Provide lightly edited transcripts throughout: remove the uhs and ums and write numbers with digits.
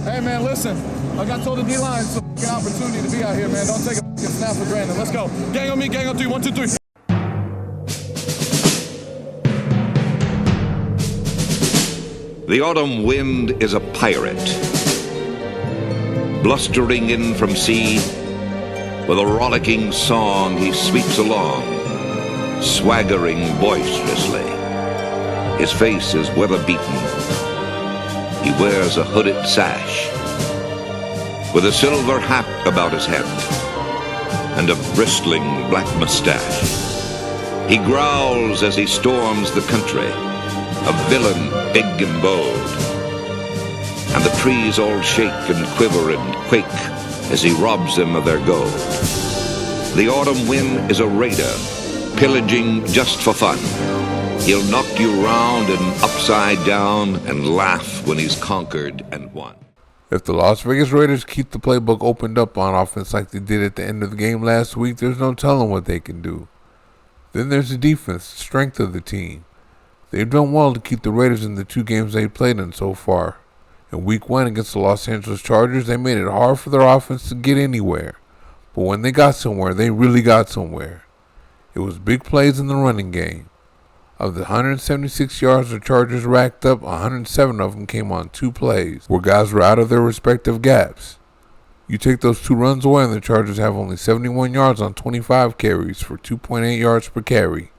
Hey, man, listen. Like I told the D-line, it's an opportunity to be out here, man. Don't take a snap for granted. Let's go. Gang on me, gang on 3. 1, 2, 3. The autumn wind is a pirate, blustering in from sea. With a rollicking song he sweeps along, swaggering boisterously. His face is weather-beaten. He wears a hooded sash, with a silver hat about his head, and a bristling black mustache. He growls as he storms the country, a villain big and bold. And the trees all shake and quiver and quake as he robs them of their gold. The autumn wind is a raider, pillaging just for fun. He'll knock you round and upside down and laugh when he's conquered and won. If the Las Vegas Raiders keep the playbook opened up on offense like they did at the end of the game last week, there's no telling what they can do. Then there's the defense, the strength of the team. They've done well to keep the Raiders in the 2 games they've played in so far. In Week 1 against the Los Angeles Chargers, they made it hard for their offense to get anywhere. But when they got somewhere, they really got somewhere. It was big plays in the running game. Of the 176 yards the Chargers racked up, 107 of them came on 2 plays, where guys were out of their respective gaps. You take those 2 runs away and the Chargers have only 71 yards on 25 carries for 2.8 yards per carry.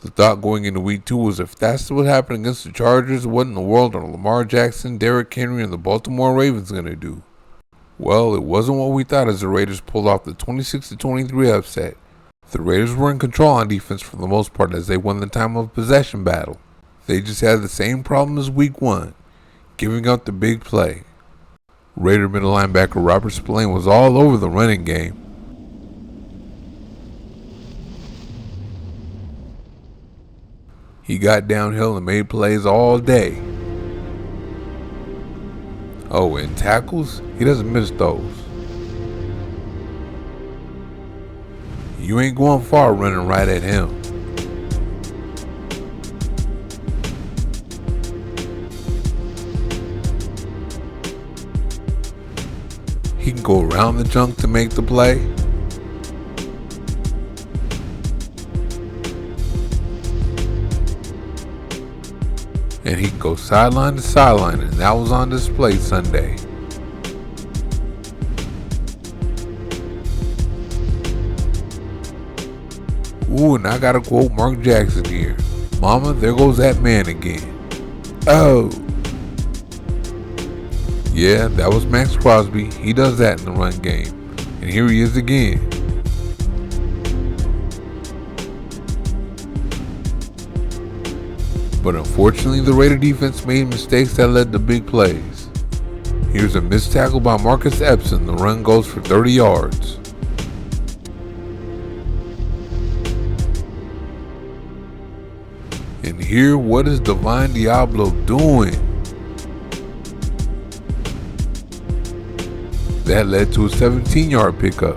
The thought going into Week 2 was if that's what happened against the Chargers, what in the world are Lamar Jackson, Derrick Henry, and the Baltimore Ravens going to do? Well, it wasn't what we thought as the Raiders pulled off the 26-23 upset. The Raiders were in control on defense for the most part as they won the time of possession battle. They just had the same problem as Week 1, giving up the big play. Raider middle linebacker Robert Spillane was all over the running game. He got downhill and made plays all day. Oh, and tackles? He doesn't miss those. You ain't going far running right at him. He can go around the junk to make the play. And he can go sideline to sideline, and that was on display Sunday. Ooh, and I gotta quote Mark Jackson here. Mama, there goes that man again. Oh. Yeah, that was Max Crosby. He does that in the run game. And here he is again. But unfortunately, the Raider defense made mistakes that led to big plays. Here's a missed tackle by Marcus Epson. The run goes for 30 yards. And here, what is Divine Diablo doing? That led to a 17-yard pickup.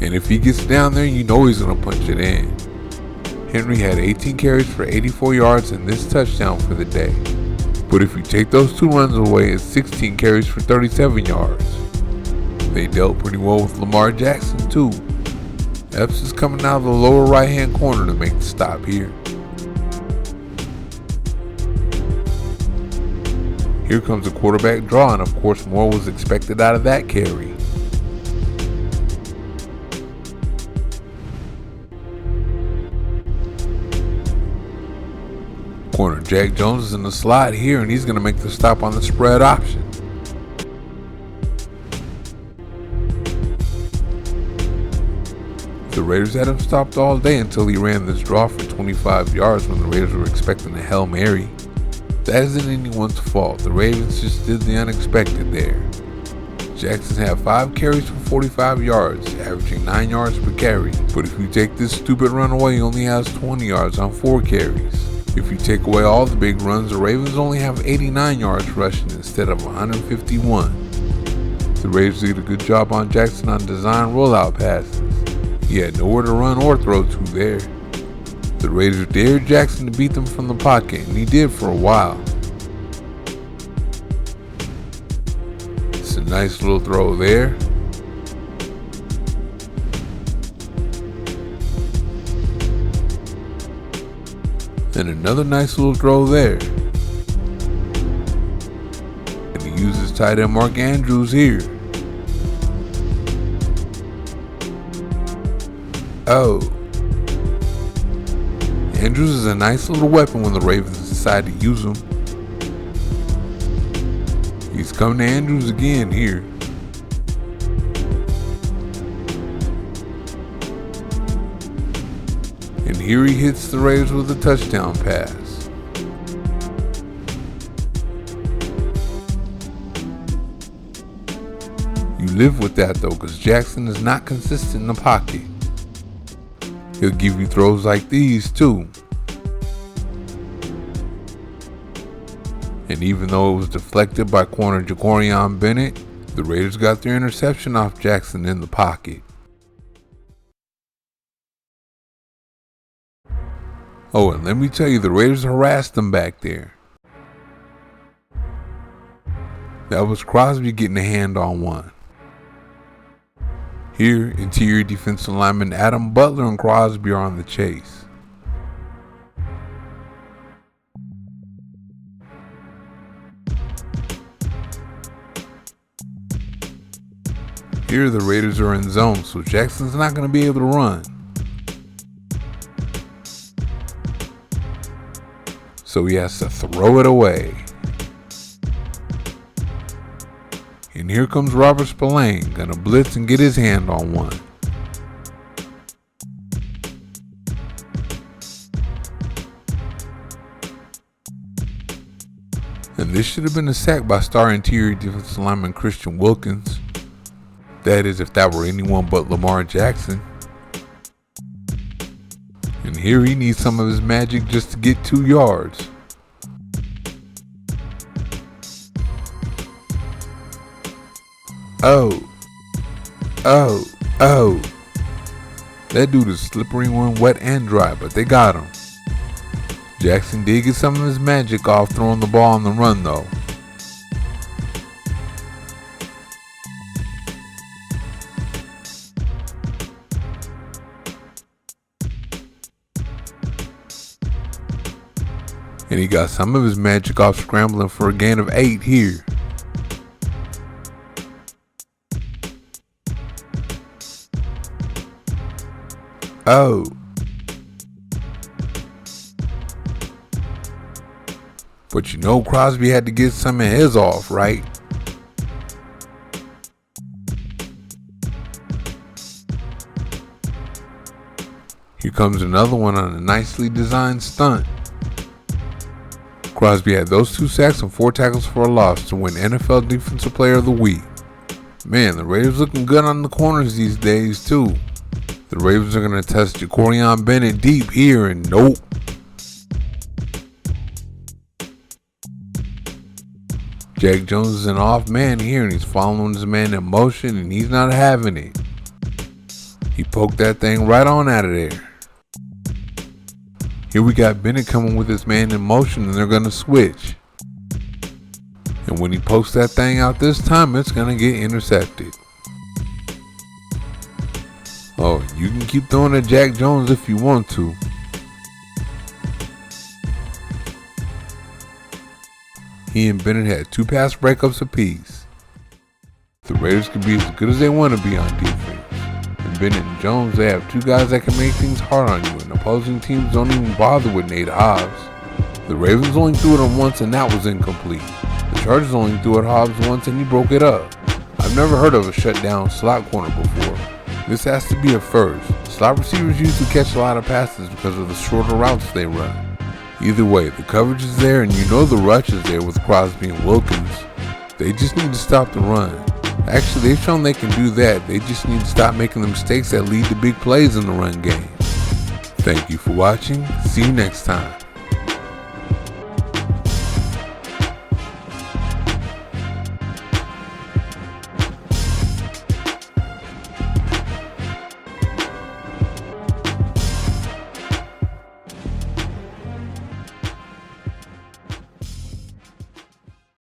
And if he gets down there, you know he's going to punch it in. Henry had 18 carries for 84 yards and this touchdown for the day. But if you take those 2 runs away, it's 16 carries for 37 yards. They dealt pretty well with Lamar Jackson too. Epps is coming out of the lower right-hand corner to make the stop here. Here comes a quarterback draw, and of course more was expected out of that carry. Corner Jack Jones is in the slot here, and he's going to make the stop on the spread option. The Raiders had him stopped all day until he ran this draw for 25 yards when the Raiders were expecting a Hail Mary. That isn't anyone's fault. The Ravens just did the unexpected there. Jackson had 5 carries for 45 yards, averaging 9 yards per carry. But if you take this stupid run away, he only has 20 yards on 4 carries. If you take away all the big runs, the Ravens only have 89 yards rushing instead of 151. The Raiders did a good job on Jackson on design rollout passes. He had nowhere to run or throw to there. The Raiders dared Jackson to beat them from the pocket, and he did for a while. Gets a nice little throw there. And another nice little throw there. And he uses tight end Mark Andrews here. Oh. Andrews is a nice little weapon when the Ravens decide to use him. He's coming to Andrews again here. And here he hits the Raiders with a touchdown pass. You live with that though, because Jackson is not consistent in the pocket. He'll give you throws like these too. And even though it was deflected by corner Jacorian Bennett, the Raiders got their interception off Jackson in the pocket. Oh, and let me tell you, the Raiders harassed them back there. That was Crosby getting a hand on one. Here, interior defensive lineman Adam Butler and Crosby are on the chase. Here, the Raiders are in zone, so Jackson's not going to be able to run. So he has to throw it away. And here comes Robert Spillane, gonna blitz and get his hand on one. And this should have been a sack by star interior defensive lineman Christian Wilkins. That is, if that were anyone but Lamar Jackson. And here he needs some of his magic just to get 2 yards. Oh. That dude is slippery when wet and dry, but they got him. Jackson did get some of his magic off throwing the ball on the run though. And he got some of his magic off scrambling for a gain of 8 here. Oh. But you know Crosby had to get some of his off, right? Here comes another one on a nicely designed stunt. Crosby had those 2 sacks and 4 tackles for a loss to win NFL Defensive Player of the Week. Man, the Raiders looking good on the corners these days too. The Ravens are going to test Jacorian Bennett deep here, and nope. Jack Jones is an off man here, and he's following his man in motion, and he's not having it. He poked that thing right on out of there. Here we got Bennett coming with his man in motion, and they're going to switch. And when he pokes that thing out this time, it's going to get intercepted. Oh, you can keep throwing at Jack Jones if you want to. He and Bennett had 2 pass breakups apiece. The Raiders can be as good as they want to be on defense. And Bennett and Jones, they have 2 guys that can make things hard on you, and opposing teams don't even bother with Nate Hobbs. The Ravens only threw it him once, and that was incomplete. The Chargers only threw it Hobbs once, and he broke it up. I've never heard of a shutdown slot corner before. This has to be a first. Slot receivers usually catch a lot of passes because of the shorter routes they run. Either way, the coverage is there, and you know the rush is there with Crosby and Wilkins. They just need to stop the run. Actually, they've shown they can do that. They just need to stop making the mistakes that lead to big plays in the run game. Thank you for watching. See you next time.